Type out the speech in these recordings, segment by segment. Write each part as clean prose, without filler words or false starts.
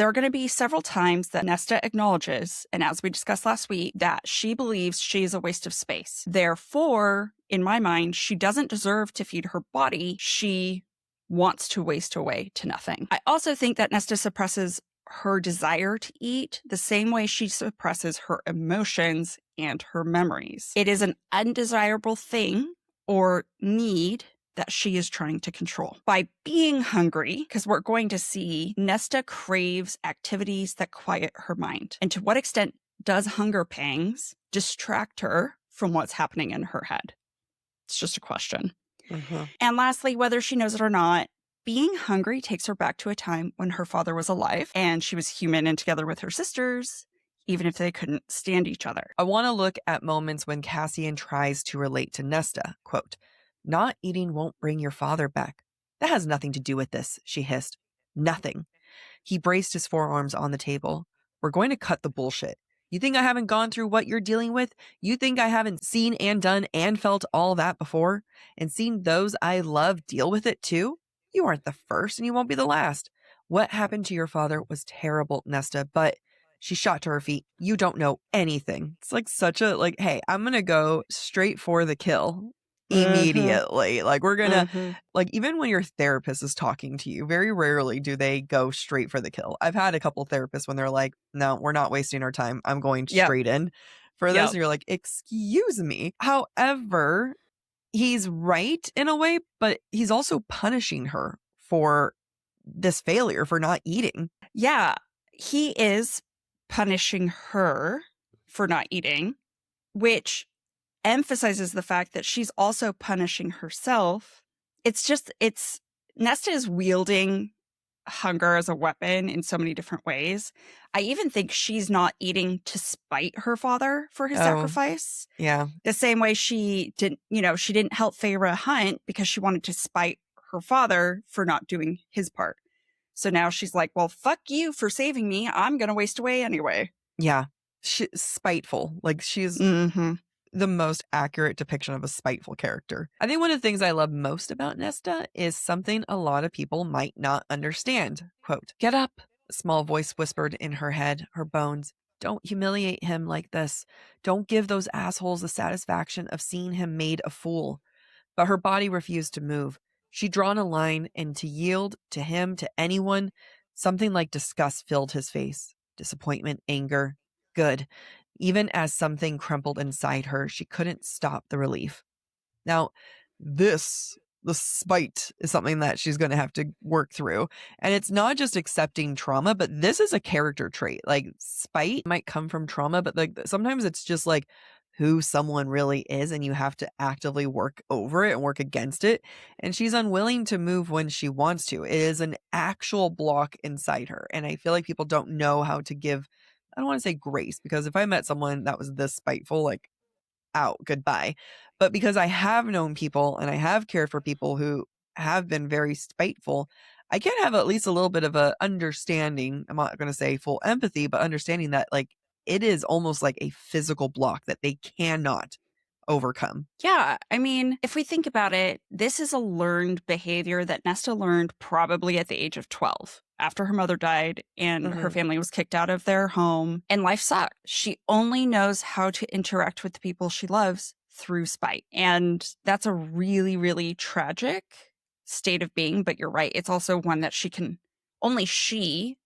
There are going to be several times that Nesta acknowledges, and as we discussed last week, that she believes she is a waste of space. Therefore, in my mind, she doesn't deserve to feed her body. She wants to waste away to nothing. I also think that Nesta suppresses her desire to eat the same way she suppresses her emotions and her memories. It is an undesirable thing or need that she is trying to control. By being hungry, because we're going to see Nesta craves activities that quiet her mind. And to what extent does hunger pangs distract her from what's happening in her head? It's just a question. Mm-hmm. And lastly, whether she knows it or not, being hungry takes her back to a time when her father was alive and she was human and together with her sisters, even if they couldn't stand each other. I want to look at moments when Cassian tries to relate to Nesta. Quote, "Not eating won't bring your father back. That has nothing to do with this," she hissed. "Nothing." He braced his forearms on the table. "We're going to cut the bullshit. You think I haven't gone through what you're dealing with? You think I haven't seen and done and felt all that before? And seen those I love deal with it too? You aren't the first and you won't be the last. What happened to your father was terrible, Nesta, but..." She shot to her feet. "You don't know anything." It's like such a, like, hey, I'm going to go straight for the kill immediately. Like, we're going to, like, even when your therapist is talking to you, very rarely do they go straight for the kill. I've had a couple therapists when they're like, "No, we're not wasting our time. I'm going straight in for this." And you're like, excuse me. However, he's right in a way, but he's also punishing her for this failure, for not eating. Yeah, he is punishing her for not eating, which emphasizes the fact that she's also punishing herself. Nesta is wielding hunger as a weapon in so many different ways. I even think she's not eating to spite her father for his sacrifice. Yeah. The same way she didn't help Feyre hunt because she wanted to spite her father for not doing his part. So now she's like, well, fuck you for saving me. I'm going to waste away anyway. Yeah. She's spiteful. Like, she's the most accurate depiction of a spiteful character. I think one of the things I love most about Nesta is something a lot of people might not understand. Quote, "Get up," a small voice whispered in her head, her bones. "Don't humiliate him like this. Don't give those assholes the satisfaction of seeing him made a fool." But her body refused to move. She'd drawn a line, and to yield to him, to anyone, something like disgust filled his face. Disappointment, anger. Good. Even as something crumpled inside her, she couldn't stop the relief. Now, the spite is something that she's going to have to work through. And it's not just accepting trauma, but this is a character trait. Like, spite might come from trauma, but like sometimes it's just like who someone really is, and you have to actively work over it and work against it. And she's unwilling to move when she wants to. It is an actual block inside her. And I feel like people don't know how to give, I don't want to say grace, because if I met someone that was this spiteful, like, out, goodbye. But because I have known people and I have cared for people who have been very spiteful, I can have at least a little bit of a understanding. I'm not going to say full empathy, but understanding that, like, it is almost like a physical block that they cannot overcome. Yeah, I mean, if we think about it, this is a learned behavior that Nesta learned probably at the age of 12, after her mother died and her family was kicked out of their home and life sucked. She only knows how to interact with the people she loves through spite. And that's a really, really tragic state of being. But you're right. It's also one that only she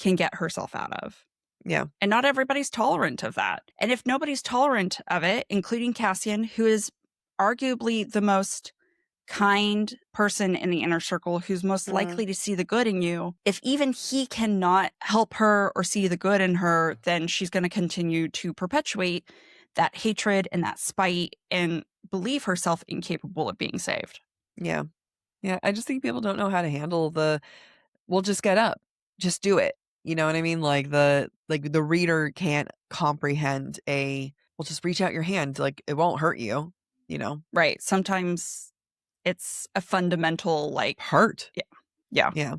can get herself out of. Yeah. And not everybody's tolerant of that. And if nobody's tolerant of it, including Cassian, who is arguably the most kind person in the inner circle, who's most likely to see the good in you, if even he cannot help her or see the good in her, then she's going to continue to perpetuate that hatred and that spite and believe herself incapable of being saved. Yeah. Yeah. I just think people don't know how to handle well, just get up. Just do it. You know what I mean? Like the reader can't comprehend well, just reach out your hand. Like, it won't hurt you, you know? Right. Sometimes it's a fundamental, like, hurt. Yeah. Yeah.